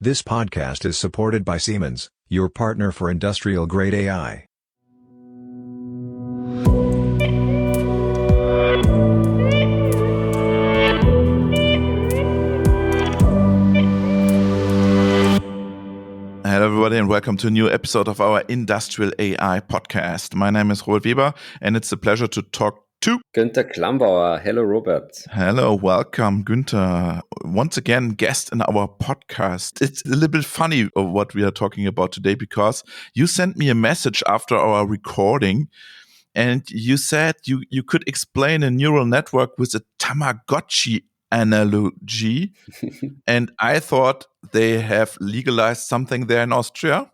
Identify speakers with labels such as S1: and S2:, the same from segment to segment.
S1: This podcast is supported by Siemens, your partner for industrial-grade AI.
S2: Hello everybody and welcome to a new episode of our Industrial AI podcast. My name is Robert Weber and it's a pleasure to talk to
S3: Günter Klambauer. Hello, Robert.
S2: Hello, welcome, Günter. Once again, guest in our podcast. It's a little bit funny of what we are talking about today because you sent me a message after our recording and you said you could explain a neural network with a Tamagotchi analogy. And I thought they have legalized something there in Austria.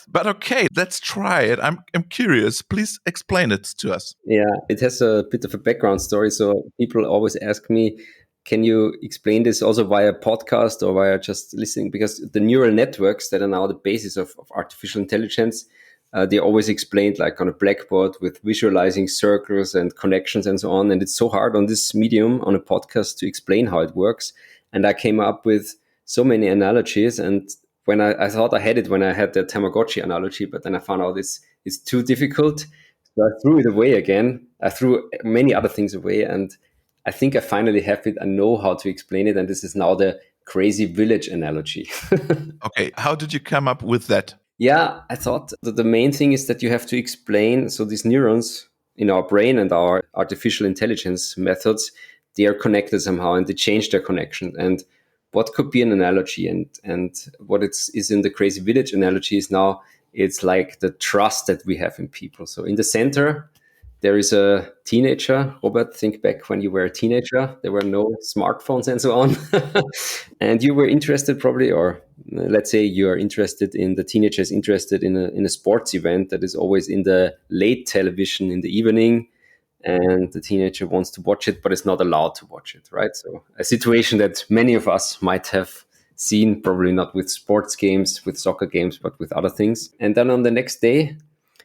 S2: but okay, let's try it. I'm curious. Please explain it to us.
S3: Yeah, it has a bit of a background story. So people always ask me, can you explain this also via podcast or via just listening? Because the neural networks that are now the basis of artificial intelligence, they always explained like on a blackboard with visualizing circles and connections and so on. And it's so hard on this medium, on a podcast, to explain how it works. And I came up with so many analogies. And when I thought I had it when I had the Tamagotchi analogy, but then I found out it's too difficult. So I threw it away again. I threw many other things away. And I think I finally have it. I know how to explain it. And this is now the crazy village analogy.
S2: Okay. How did you come up with that?
S3: Yeah, I thought that the main thing is that you have to explain. So these neurons in our brain and our artificial intelligence methods, they are connected somehow and they change their connection. And what could be an analogy and what is in the crazy village analogy is now it's like the trust that we have in people. So in the center, there is a teenager. Robert, think back when you were a teenager. There were no smartphones and so on. And you were interested probably, or let's say you are interested in, the teenager is interested in a sports event that is always in the late television in the evening. And the teenager wants to watch it, but is not allowed to watch it, right? So a situation that many of us might have seen, probably not with sports games, with soccer games, but with other things. And then on the next day,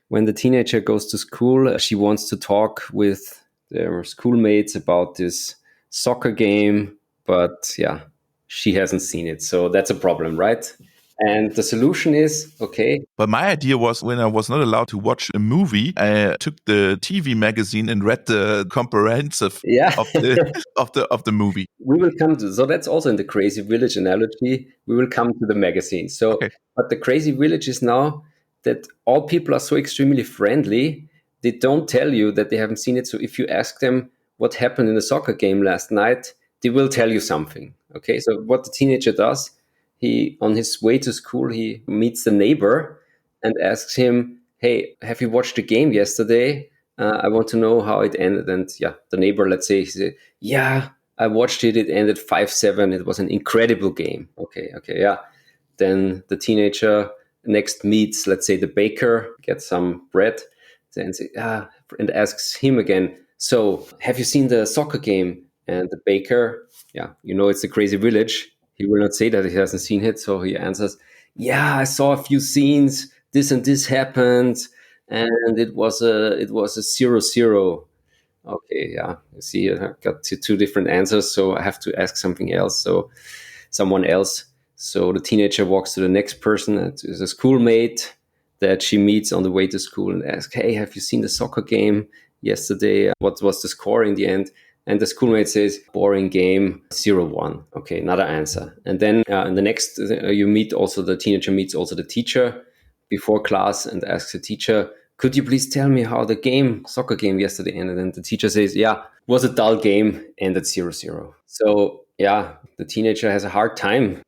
S3: when the teenager goes to school, she wants to talk with their schoolmates about this soccer game, but yeah, she hasn't seen it. So that's a problem, right? And the solution is, okay.
S2: But my idea was when I was not allowed to watch a movie, I took the TV magazine and read the comprehensive of the movie.
S3: We will come to, so that's also in the crazy village analogy. We will come to the magazine. So, okay. But the crazy village is now that all people are so extremely friendly. They don't tell you that they haven't seen it. So if you ask them what happened in the soccer game last night, they will tell you something. Okay. So what the teenager does, he, on his way to school, he meets the neighbor and asks him, hey, have you watched the game yesterday? I want to know how it ended. And yeah, the neighbor, let's say, he said, yeah, I watched it. It ended 5-7. It was an incredible game. Okay, yeah. Then the teenager next meets, let's say, the baker, gets some bread, and asks him again, so have you seen the soccer game? And the baker, yeah, it's a crazy village. He will not say that he hasn't seen it. So he answers, yeah, I saw a few scenes. This and this happened. And it was a 0-0. Okay, yeah. You see, I got two different answers. So I have to ask something else. So someone else. So the teenager walks to the next person. It is a schoolmate that she meets on the way to school and asks, hey, have you seen the soccer game yesterday? What was the score in the end? And the schoolmate says, boring game, 0-1. Okay, another answer. And then in the next, the teenager meets also the teacher before class and asks the teacher, could you please tell me how the soccer game yesterday ended? And the teacher says, yeah, it was a dull game, ended 0-0. So yeah, the teenager has a hard time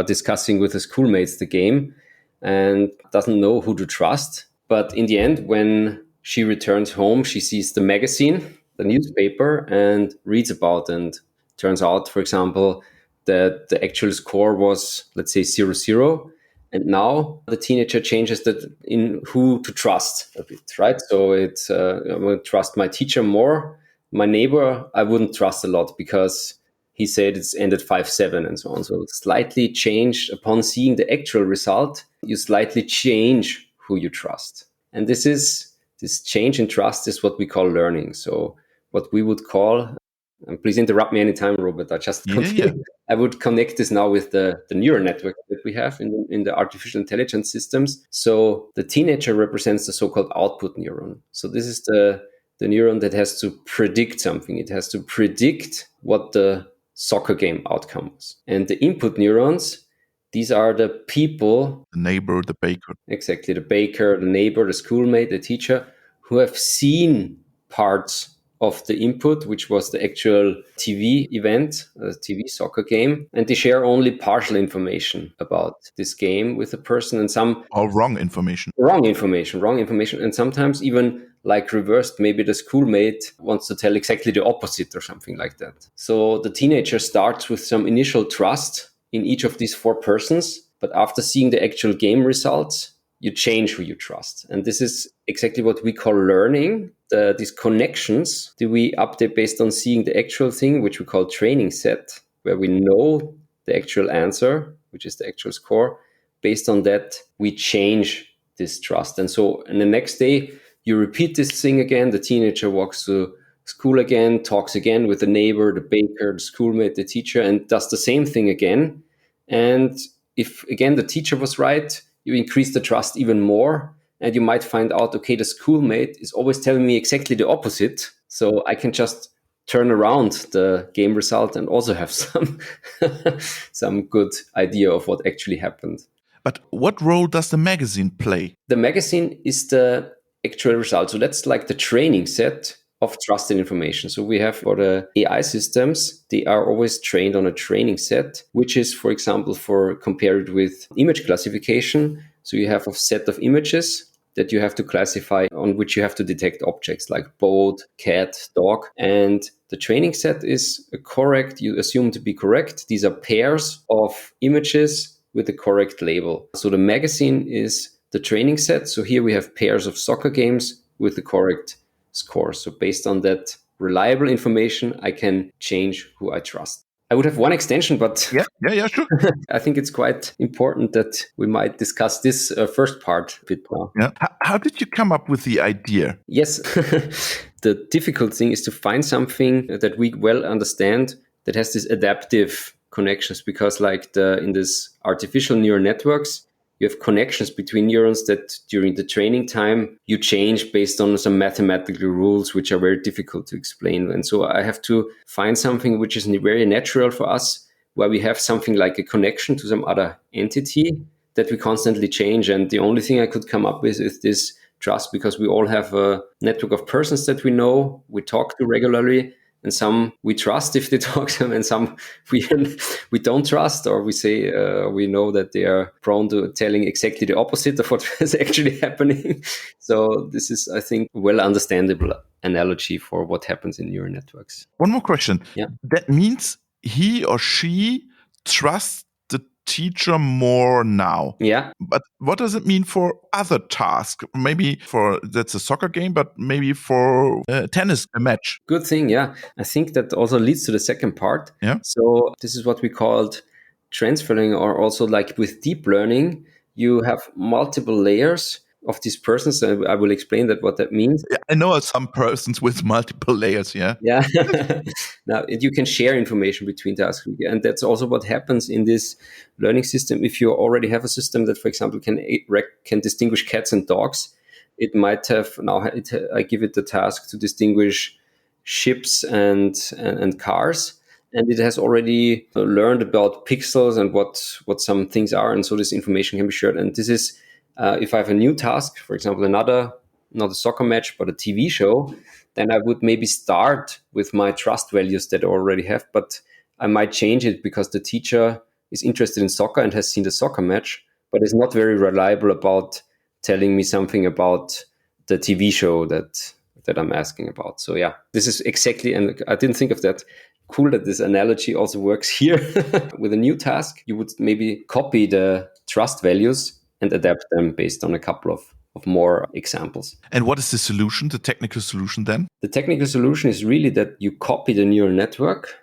S3: discussing with the schoolmates the game and doesn't know who to trust. But in the end, when she returns home, she sees the magazine, the newspaper, and reads about, and turns out, for example, that the actual score was, let's say, 0-0. And now the teenager changes that in who to trust a bit, right? So it's I will trust my teacher more. My neighbor, I wouldn't trust a lot because he said it's ended 5-7 and so on. So it's slightly changed upon seeing the actual result. You slightly change who you trust. And this change in trust is what we call learning. So what we would call And please interrupt me anytime, Robert. I just I would connect this now with the neural network that we have in the artificial intelligence systems. So the teenager represents the so-called output neuron. So this is the neuron that has to predict something. It has to predict what the soccer game outcome was. And the input neurons, these are the people.
S2: The neighbor, the baker.
S3: Exactly, the baker, the neighbor, the schoolmate, the teacher, who have seen parts of the input, which was the actual TV event, a TV soccer game, and they share only partial information about this game with the person, and some
S2: wrong information,
S3: and sometimes even like reversed. Maybe the schoolmate wants to tell exactly the opposite or something like that. So the teenager starts with some initial trust in each of these four persons, but after seeing the actual game results, you change who you trust. And this is exactly what we call learning. These connections that we update based on seeing the actual thing, which we call training set, where we know the actual answer, which is the actual score. Based on that, we change this trust. And so in the next day, you repeat this thing again. The teenager walks to school again, talks again with the neighbor, the baker, the schoolmate, the teacher, and does the same thing again. And if, again, the teacher was right, you increase the trust even more, and you might find out, okay, the schoolmate is always telling me exactly the opposite. So I can just turn around the game result and also have some good idea of what actually happened.
S2: But what role does the magazine play?
S3: The magazine is the actual result. So that's like the training set of trusted information. So we have for the AI systems, they are always trained on a training set, which is, for example, for compared with image classification. So you have a set of images that you have to classify, on which you have to detect objects like boat, cat, dog. And the training set is correct, you assume to be correct. These are pairs of images with the correct label. So the magazine is the training set. So here we have pairs of soccer games with the correct score. So based on that reliable information, I can change who I trust. I would have one extension, but
S2: yeah, sure.
S3: I think it's quite important that we might discuss this first part a bit now.
S2: Yeah. How did you come up with the idea?
S3: Yes, the difficult thing is to find something that we well understand that has these adaptive connections, because like in this artificial neural networks, you have connections between neurons that during the training time you change based on some mathematical rules, which are very difficult to explain. And so I have to find something which is very natural for us, where we have something like a connection to some other entity that we constantly change. And the only thing I could come up with is this trust, because we all have a network of persons that we know, we talk to regularly. And some we trust if they talk to them, and some we don't trust, or we say we know that they are prone to telling exactly the opposite of what is actually happening. So this is, I think, a well understandable analogy for what happens in neural networks.
S2: One more question.
S3: Yeah.
S2: That means he or she trusts the teacher more now.
S3: Yeah.
S2: But what does it mean for other tasks? Maybe that's a soccer game, but maybe for tennis, a match.
S3: Good thing, yeah. I think that also leads to the second part.
S2: Yeah.
S3: So this is what we called transferring, or also like with deep learning, you have multiple layers of these persons. I will explain what that means.
S2: Yeah, I know some persons with multiple layers, yeah.
S3: Yeah. Now, you can share information between tasks. And that's also what happens in this learning system. If you already have a system that, for example, can distinguish cats and dogs, it might have, I give it the task to distinguish ships and cars. And it has already learned about pixels and what some things are. And so this information can be shared. And this is, if I have a new task, for example, not a soccer match, but a TV show, then I would maybe start with my trust values that I already have, but I might change it because the teacher is interested in soccer and has seen the soccer match, but is not very reliable about telling me something about the TV show that I'm asking about. So yeah, this is exactly, and I didn't think of that. Cool that this analogy also works here. With a new task, you would maybe copy the trust values and adapt them based on a couple of more examples.
S2: And what is the solution, the technical solution then?
S3: The technical solution is really that you copy the neural network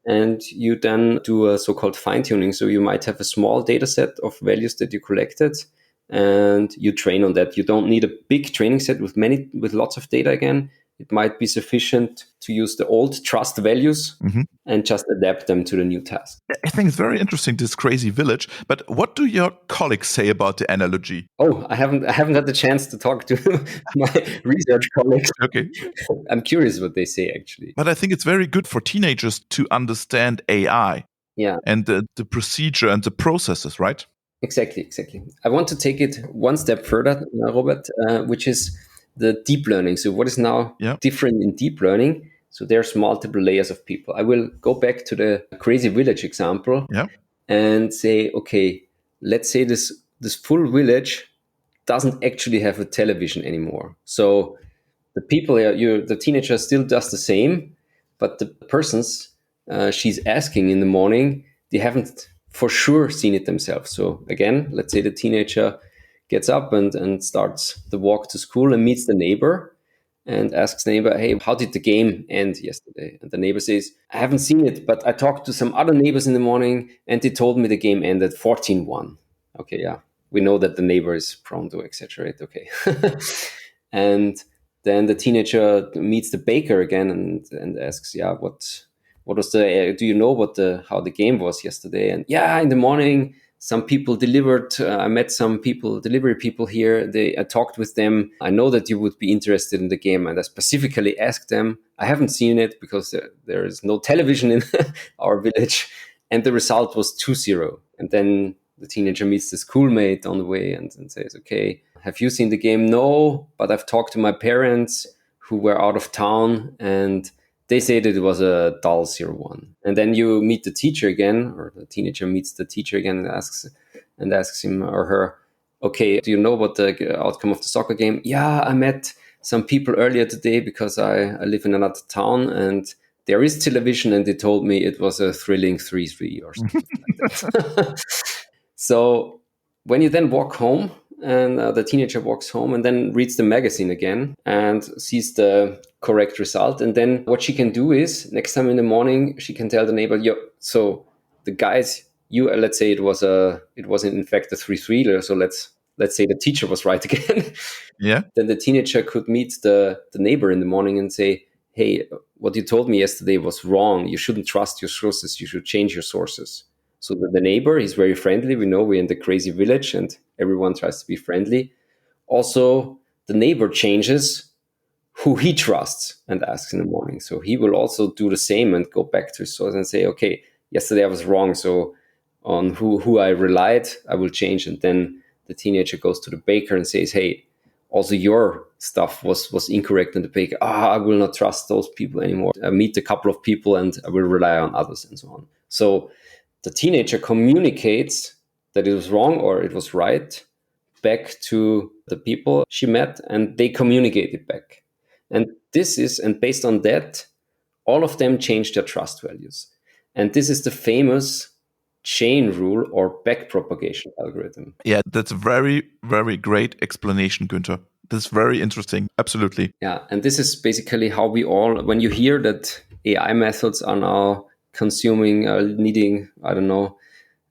S3: and you then do a so-called fine-tuning. So you might have a small data set of values that you collected and you train on that. You don't need a big training set with lots of data again. it might be sufficient to use the old trust values and just adapt them to the new task.
S2: I think it's very interesting, this crazy village. But what do your colleagues say about the analogy?
S3: Oh, I haven't had the chance to talk to my research colleagues.
S2: Okay.
S3: I'm curious what they say, actually.
S2: But I think it's very good for teenagers to understand AI and the procedure and the processes, right?
S3: Exactly. I want to take it one step further, Robert, which is the deep learning. So what is now different in deep learning? So there's multiple layers of people. I will go back to the crazy village example and say, okay, let's say this full village doesn't actually have a television anymore. So the people, the teenager still does the same, but the persons she's asking in the morning, they haven't for sure seen it themselves. So again, let's say the teenager gets up and starts the walk to school and meets the neighbor and asks the neighbor, hey, how did the game end yesterday? And the neighbor says, I haven't seen it, but I talked to some other neighbors in the morning and they told me the game ended 14-1. Okay, yeah. We know that the neighbor is prone to exaggerate. Okay. And then the teenager meets the baker again and asks, yeah, what was do you know how the game was yesterday? And yeah, in the morning, some people delivered. I met some delivery people here. I talked with them. I know that you would be interested in the game. And I specifically asked them. I haven't seen it because there is no television in our village. And the result was 2-0. And then the teenager meets the schoolmate on the way and says, okay, have you seen the game? No, but I've talked to my parents who were out of town and they say that it was a dull 0-1. And then you meet the teacher again, or the teenager meets the teacher again and asks him or her, okay, do you know what the outcome of the soccer game? Yeah, I met some people earlier today because I live in another town and there is television and they told me it was a thrilling 3-3 or something like that. So when you then walk home and the teenager walks home and then reads the magazine again and sees the correct result. And then what she can do is next time in the morning, she can tell the neighbor, so the guys, let's say it was in fact a 3-3. So let's say the teacher was right again.
S2: Yeah.
S3: Then the teenager could meet the neighbor in the morning and say, hey, what you told me yesterday was wrong. You shouldn't trust your sources. You should change your sources. So the neighbor is very friendly. We know we're in the crazy village and everyone tries to be friendly. Also, the neighbor changes who he trusts and asks in the morning. So he will also do the same and go back to his source and say, okay, yesterday I was wrong. So on who I relied, I will change. And then the teenager goes to the baker and says, hey, also your stuff was incorrect. And the baker, I will not trust those people anymore. I meet a couple of people and I will rely on others and so on. So the teenager communicates that it was wrong or it was right back to the people she met and they communicate it back. And based on that, all of them change their trust values. And this is the famous chain rule or backpropagation algorithm.
S2: Yeah, that's a very, very great explanation, Günter. That's very interesting. Absolutely.
S3: Yeah. And this is basically how when you hear that AI methods are now consuming, needing,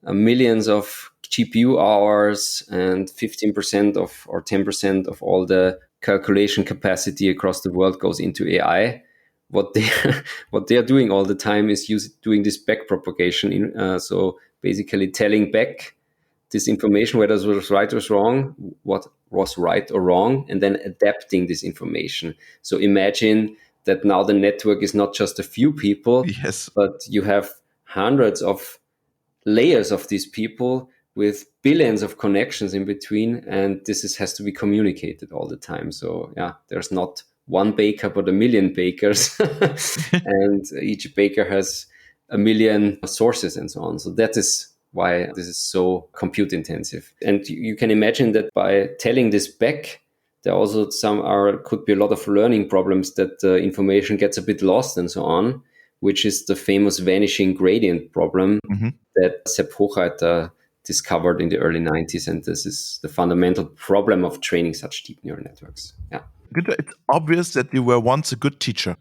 S3: millions of GPU hours and 15% or 10% of all the calculation capacity across the world goes into AI. What they are doing all the time is doing this backpropagation. So basically telling back this information, whether it was right or wrong, what was right or wrong, and then adapting this information. So imagine that now the network is not just a few people, but you have hundreds of layers of these people with billions of connections in between, and this has to be communicated all the time. So yeah, there's not one baker but a million bakers, and each baker has a million sources and so on. So that is why this is so compute intensive. And you can imagine that by telling this back, there also could be a lot of learning problems that the information gets a bit lost and so on, which is the famous vanishing gradient problem that Sepp Hochreiter discovered in the early 90s. And this is the fundamental problem of training such deep neural networks. Yeah.
S2: Günter, it's obvious that you were once a good teacher.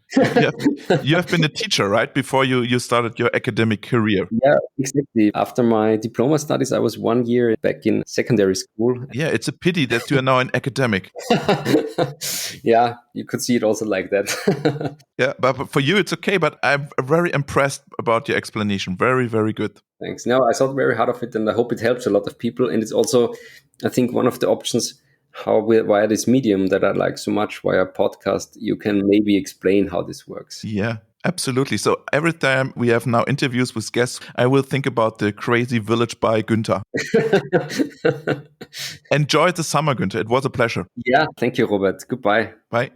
S2: You have been a teacher, right? Before you started your academic career.
S3: Yeah, exactly. After my diploma studies, I was 1 year back in secondary school.
S2: Yeah, it's a pity that you are now an academic.
S3: Yeah, you could see it also like that.
S2: Yeah, but for you, it's okay. But I'm very impressed about your explanation. Very, very good.
S3: Thanks. No, I thought very hard of it, and I hope it helps a lot of people. And it's also, I think, one of the options via this medium that I like so much, via podcast, you can maybe explain how this works.
S2: Yeah, absolutely. So every time we have now interviews with guests, I will think about the crazy village by Günter. Enjoy the summer, Günter. It was a pleasure.
S3: Yeah, thank you, Robert. Goodbye.
S2: Bye.